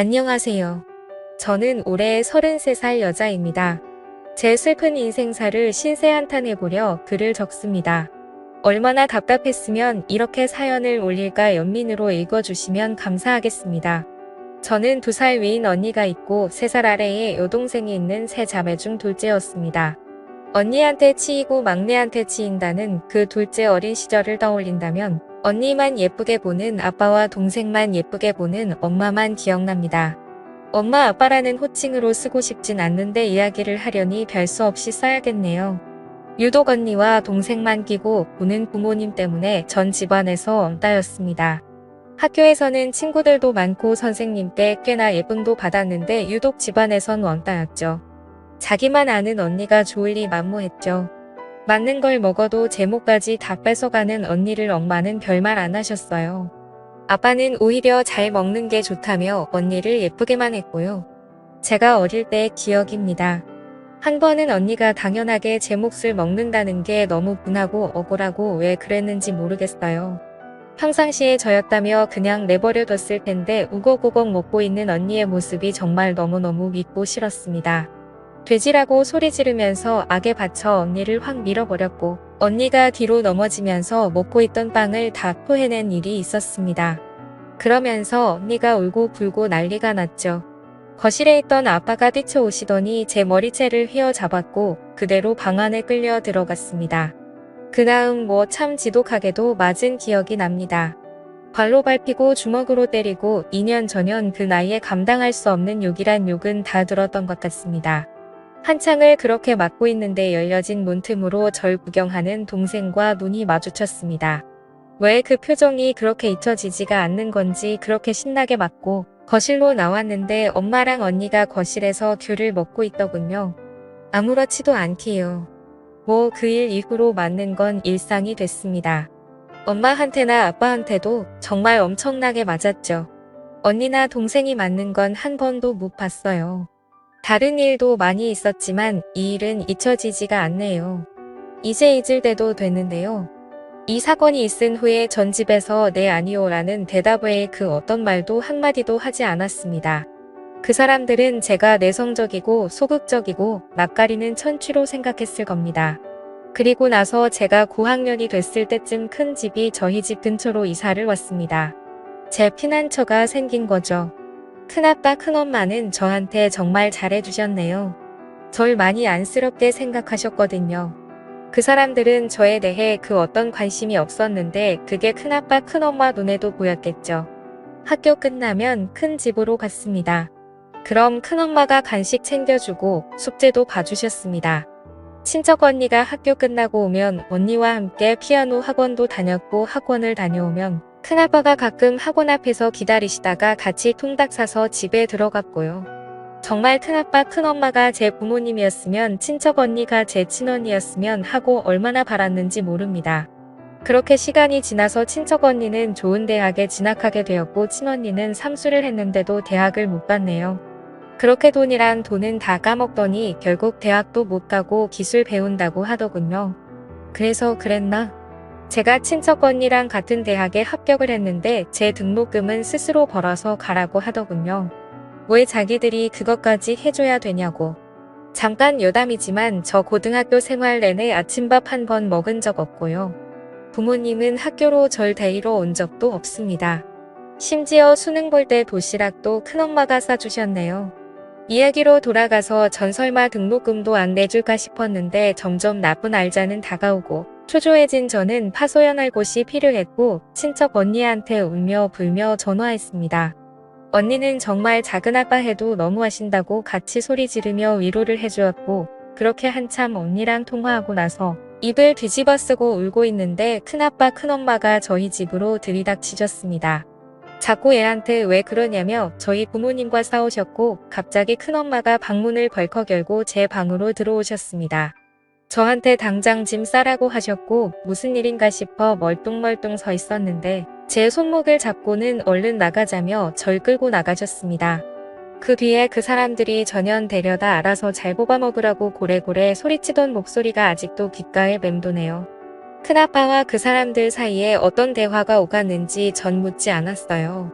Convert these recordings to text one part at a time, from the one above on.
안녕하세요. 저는 올해 33살 여자입니다. 제 슬픈 인생사를 신세한탄해보려 글을 적습니다. 얼마나 답답했으면 이렇게 사연을 올릴까 연민으로 읽어주시면 감사하겠습니다. 저는 2살 위인 언니가 있고 3살 아래에 여동생이 있는 세 자매 중 둘째였습니다. 언니한테 치이고 막내한테 치인다는 그 둘째 어린 시절을 떠올린다면 언니만 예쁘게 보는 아빠와 동생만 예쁘게 보는 엄마만 기억납니다. 엄마 아빠라는 호칭으로 쓰고 싶진 않는데 이야기를 하려니 별 수 없이 써야겠네요. 유독 언니와 동생만 끼고 보는 부모님 때문에 전 집안에서 왕따였습니다. 학교에서는 친구들도 많고 선생님께 꽤나 예쁨도 받았는데 유독 집안에선 왕따였죠. 자기만 아는 언니가 좋을 리 만무했죠. 맞는 걸 먹어도 제목까지 다 뺏어가는 언니를 엄마는 별말 안 하셨어요. 아빠는 오히려 잘 먹는 게 좋다며 언니를 예쁘게만 했고요. 제가 어릴 때 기억입니다. 한 번은 언니가 당연하게 제 몫을 먹는다는 게 너무 분하고 억울하고 왜 그랬는지 모르겠어요. 평상시에 저였다며 그냥 내버려뒀을 텐데 우걱우걱 먹고 있는 언니의 모습이 정말 너무너무 밉고 싫었습니다. 돼지라고 소리 지르면서 악에 받쳐 언니를 확 밀어버렸고 언니가 뒤로 넘어지면서 먹고 있던 빵을 다 토해낸 일이 있었습니다. 그러면서 언니가 울고 불고 난리가 났죠. 거실에 있던 아빠가 뛰쳐오시더니 제 머리채를 휘어잡았고 그대로 방 안에 끌려 들어갔습니다. 그 다음 뭐 참 지독하게도 맞은 기억이 납니다. 발로 밟히고 주먹으로 때리고 2년 전년 그 나이에 감당할 수 없는 욕이란 욕은 다 들었던 것 같습니다. 한창을 그렇게 맞고 있는데 열려진 문틈으로 절 구경하는 동생과 눈이 마주쳤습니다. 왜 그 표정이 그렇게 잊혀지지가 않는 건지 그렇게 신나게 맞고 거실로 나왔는데 엄마랑 언니가 거실에서 귤을 먹고 있더군요. 아무렇지도 않게요. 뭐 그 일 이후로 맞는 건 일상이 됐습니다. 엄마한테나 아빠한테도 정말 엄청나게 맞았죠. 언니나 동생이 맞는 건 한 번도 못 봤어요. 다른 일도 많이 있었지만 이 일은 잊혀지지가 않네요. 이제 잊을 때도 됐는데요. 이 사건이 있은 후에 전 집에서 네 아니오라는 대답 외에 그 어떤 말도 한마디도 하지 않았습니다. 그 사람들은 제가 내성적이고 소극적이고 낯가리는 천취로 생각했을 겁니다. 그리고 나서 제가 고학년이 됐을 때쯤 큰 집이 저희 집 근처로 이사를 왔습니다. 제 피난처가 생긴 거죠. 큰아빠 큰엄마는 저한테 정말 잘해주셨네요. 절 많이 안쓰럽게 생각하셨거든요. 그 사람들은 저에 대해 그 어떤 관심이 없었는데 그게 큰아빠 큰엄마 눈에도 보였겠죠. 학교 끝나면 큰 집으로 갔습니다. 그럼 큰엄마가 간식 챙겨주고 숙제도 봐주셨습니다. 친척 언니가 학교 끝나고 오면 언니와 함께 피아노 학원도 다녔고 학원을 다녀오면 큰아빠가 가끔 학원 앞에서 기다리시다가 같이 통닭 사서 집에 들어갔고요. 정말 큰아빠 큰엄마가 제 부모님이었으면 친척 언니가 제 친언니였으면 하고 얼마나 바랐는지 모릅니다. 그렇게 시간이 지나서 친척 언니는 좋은 대학에 진학하게 되었고 친언니는 삼수를 했는데도 대학을 못 갔네요. 그렇게 돈은 다 까먹더니 결국 대학도 못 가고 기술 배운다고 하더군요. 그래서 그랬나? 제가 친척 언니랑 같은 대학에 합격을 했는데 제 등록금은 스스로 벌어서 가라고 하더군요. 왜 자기들이 그것까지 해줘야 되냐고. 잠깐 여담이지만 저 고등학교 생활 내내 아침밥 한 번 먹은 적 없고요. 부모님은 학교로 절 데리러 온 적도 없습니다. 심지어 수능 볼 때 도시락도 큰엄마가 싸주셨네요. 이야기로 돌아가서 전 설마 등록금도 안 내줄까 싶었는데 점점 나쁜 알자는 다가오고 초조해진 저는 파소연할 곳이 필요했고 친척 언니한테 울며 불며 전화했습니다. 언니는 정말 작은아빠 해도 너무하신다고 같이 소리 지르며 위로를 해주었고 그렇게 한참 언니랑 통화하고 나서 입을 뒤집어 쓰고 울고 있는데 큰아빠 큰엄마가 저희 집으로 들이닥치셨습니다. 자꾸 애한테 왜 그러냐며 저희 부모님과 싸우셨고 갑자기 큰엄마가 방문을 벌컥 열고 제 방으로 들어오셨습니다. 저한테 당장 짐 싸라고 하셨고 무슨 일인가 싶어 멀뚱멀뚱 서 있었는데 제 손목을 잡고는 얼른 나가자며 절 끌고 나가셨습니다. 그 뒤에 그 사람들이 전현 데려다 알아서 잘 뽑아먹으라고 고래고래 소리치던 목소리가 아직도 귓가에 맴도네요. 큰아빠와 그 사람들 사이에 어떤 대화가 오갔는지 전 묻지 않았어요.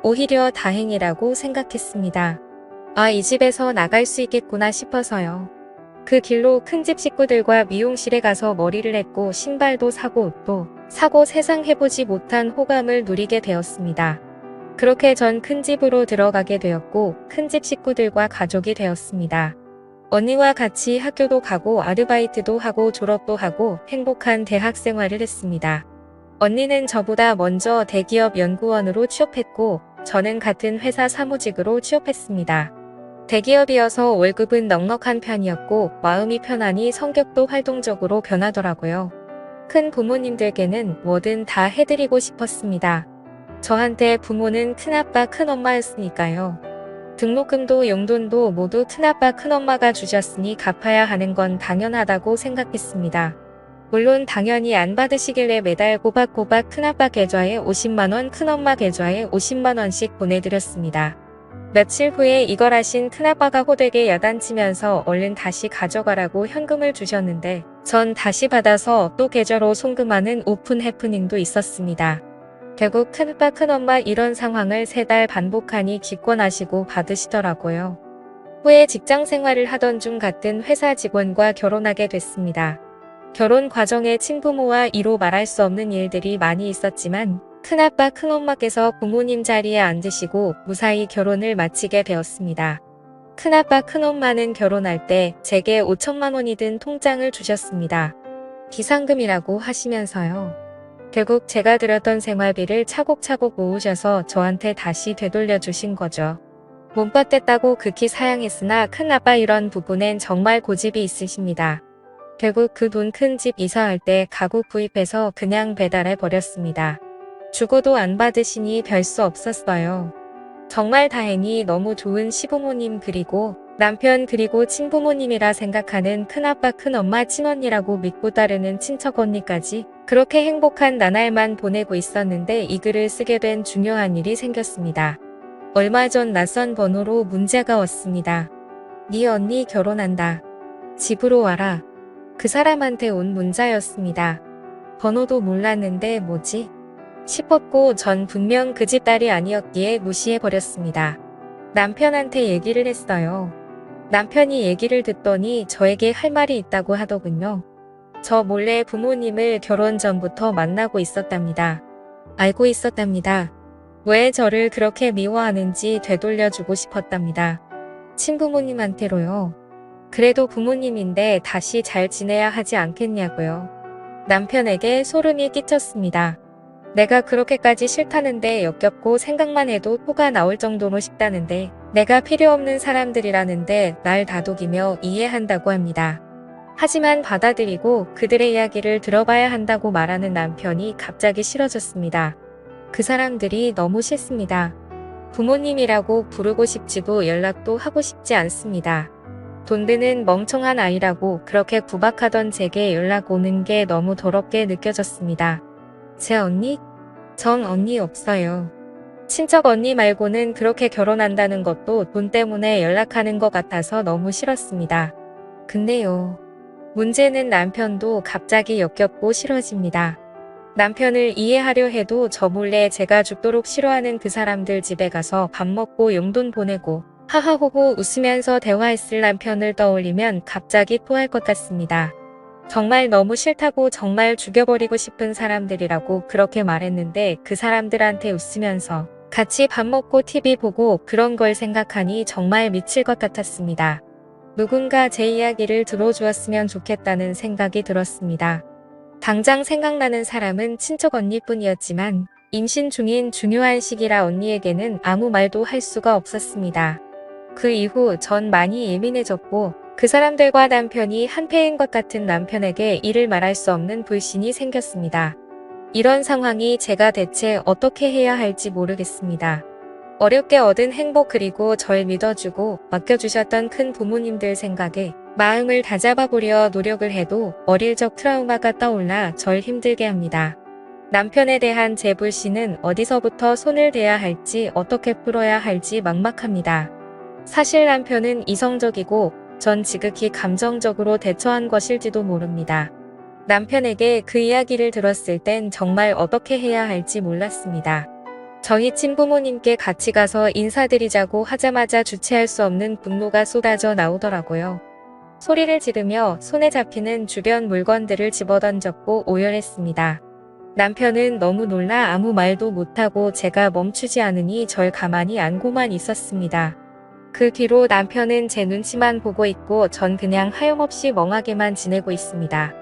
오히려 다행이라고 생각했습니다. 아, 이 집에서 나갈 수 있겠구나 싶어서요. 그 길로 큰 집 식구들과 미용실에 가서 머리를 했고 신발도 사고 옷도 사고 세상 해보지 못한 호감을 누리게 되었습니다. 그렇게 전 큰 집으로 들어가게 되었고 큰 집 식구들과 가족이 되었습니다. 언니와 같이 학교도 가고 아르바이트도 하고 졸업도 하고 행복한 대학 생활을 했습니다. 언니는 저보다 먼저 대기업 연구원으로 취업했고 저는 같은 회사 사무직으로 취업했습니다. 대기업이어서 월급은 넉넉한 편이었고 마음이 편하니 성격도 활동적으로 변하더라고요. 큰 부모님들께는 뭐든 다 해드리고 싶었습니다. 저한테 부모는 큰아빠 큰엄마였으니까요. 등록금도 용돈도 모두 큰아빠 큰엄마가 주셨으니 갚아야 하는 건 당연하다고 생각했습니다. 물론 당연히 안 받으시길래 매달 꼬박꼬박 큰아빠 계좌에 50만원 큰엄마 계좌에 50만원씩 보내드렸습니다. 며칠 후에 이걸 하신 큰아빠가 호되게 야단치면서 얼른 다시 가져가라고 현금을 주셨는데 전 다시 받아서 또 계좌로 송금하는 오픈 해프닝도 있었습니다. 결국 큰아빠 큰엄마 이런 상황을 3달 반복하니 기권하시고 받으시더라고요. 후에 직장 생활을 하던 중 같은 회사 직원과 결혼하게 됐습니다. 결혼 과정에 친부모와 이로 말할 수 없는 일들이 많이 있었지만 큰아빠 큰엄마께서 부모님 자리에 앉으시고 무사히 결혼을 마치게 되었습니다. 큰아빠 큰엄마는 결혼할 때 제게 5천만 원이 든 통장을 주셨습니다. 비상금이라고 하시면서요. 결국 제가 들였던 생활비를 차곡차곡 모으셔서 저한테 다시 되돌려 주신 거죠. 몸빠댔다고 극히 사양했으나 큰아빠 이런 부분엔 정말 고집이 있으십니다. 결국 그 돈 큰 집 이사할 때 가구 구입해서 그냥 배달해 버렸습니다. 주고도 안 받으시니 별 수 없었어요. 정말 다행히 너무 좋은 시부모님 그리고 남편 그리고 친부모님이라 생각하는 큰아빠 큰엄마 친언니라고 믿고 따르는 친척 언니까지 그렇게 행복한 나날만 보내고 있었는데 이 글을 쓰게 된 중요한 일이 생겼습니다. 얼마 전 낯선 번호로 문자가 왔습니다. 네 언니 결혼한다. 집으로 와라. 그 사람한테 온 문자였습니다. 번호도 몰랐는데 뭐지? 싶었고 전 분명 그 집 딸이 아니었기에 무시해버렸습니다. 남편한테 얘기를 했어요. 남편이 얘기를 듣더니 저에게 할 말이 있다고 하더군요. 저 몰래 부모님을 결혼 전부터 만나고 있었답니다. 알고 있었답니다. 왜 저를 그렇게 미워하는지 되돌려주고 싶었답니다. 친부모님한테로요. 그래도 부모님인데 다시 잘 지내야 하지 않겠냐고요. 남편에게 소름이 끼쳤습니다. 내가 그렇게까지 싫다는데 역겹고 생각만 해도 토가 나올 정도로 싶다는데 내가 필요 없는 사람들이라는데 날 다독이며 이해한다고 합니다. 하지만 받아들이고 그들의 이야기를 들어봐야 한다고 말하는 남편이 갑자기 싫어졌습니다. 그 사람들이 너무 싫습니다. 부모님이라고 부르고 싶지도 연락도 하고 싶지 않습니다. 돈 드는 멍청한 아이라고 그렇게 구박하던 제게 연락 오는 게 너무 더럽게 느껴졌습니다. 제 언니? 전 언니 없어요. 친척 언니 말고는 그렇게 결혼한다는 것도 돈 때문에 연락하는 것 같아서 너무 싫었습니다. 근데요. 문제는 남편도 갑자기 역겹고 싫어집니다. 남편을 이해하려 해도 저 몰래 제가 죽도록 싫어하는 그 사람들 집에 가서 밥 먹고 용돈 보내고 하하호호 웃으면서 대화했을 남편을 떠올리면 갑자기 토할 것 같습니다. 정말 너무 싫다고 정말 죽여버리고 싶은 사람들이라고 그렇게 말했는데 그 사람들한테 웃으면서 같이 밥 먹고 TV 보고 그런 걸 생각하니 정말 미칠 것 같았습니다. 누군가 제 이야기를 들어주었으면 좋겠다는 생각이 들었습니다. 당장 생각나는 사람은 친척 언니뿐이었지만 임신 중인 중요한 시기라 언니에게는 아무 말도 할 수가 없었습니다. 그 이후 전 많이 예민해졌고 그 사람들과 남편이 한패인 것 같은 남편에게 이를 말할 수 없는 불신이 생겼습니다. 이런 상황이 제가 대체 어떻게 해야 할지 모르겠습니다. 어렵게 얻은 행복 그리고 절 믿어주고 맡겨주셨던 큰 부모님들 생각에 마음을 다잡아보려 노력을 해도 어릴 적 트라우마가 떠올라 절 힘들게 합니다. 남편에 대한 제 불신은 어디서부터 손을 대야 할지 어떻게 풀어야 할지 막막합니다. 사실 남편은 이성적이고 전 지극히 감정적으로 대처한 것일지도 모릅니다. 남편에게 그 이야기를 들었을 땐 정말 어떻게 해야 할지 몰랐습니다. 저희 친부모님께 같이 가서 인사드리자고 하자마자 주체할 수 없는 분노가 쏟아져 나오더라고요. 소리를 지르며 손에 잡히는 주변 물건들을 집어던졌고 오열했습니다. 남편은 너무 놀라 아무 말도 못하고 제가 멈추지 않으니 절 가만히 안고만 있었습니다. 그 뒤로 남편은 제 눈치만 보고 있고 전 그냥 하염없이 멍하게만 지내고 있습니다.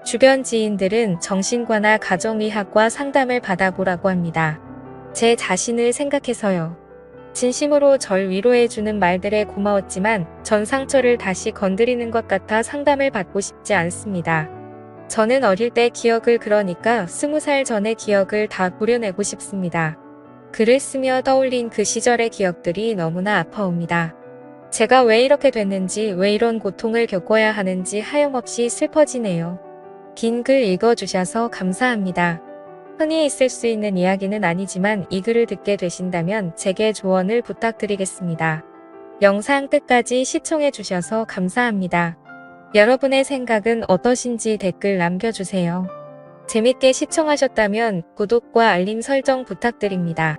주변 지인들은 정신과나 가정의학과 상담을 받아보라고 합니다. 제 자신을 생각해서요. 진심으로 절 위로해주는 말들에 고마웠지만 전 상처를 다시 건드리는 것 같아 상담을 받고 싶지 않습니다. 저는 어릴 때 기억을 그러니까 20살 전의 기억을 다 도려내고 싶습니다. 글을 쓰며 떠올린 그 시절의 기억들이 너무나 아파옵니다. 제가 왜 이렇게 됐는지, 왜 이런 고통을 겪어야 하는지 하염없이 슬퍼지네요. 긴 글 읽어주셔서 감사합니다. 흔히 있을 수 있는 이야기는 아니지만 이 글을 듣게 되신다면 제게 조언을 부탁드리겠습니다. 영상 끝까지 시청해주셔서 감사합니다. 여러분의 생각은 어떠신지 댓글 남겨주세요. 재밌게 시청하셨다면 구독과 알림 설정 부탁드립니다.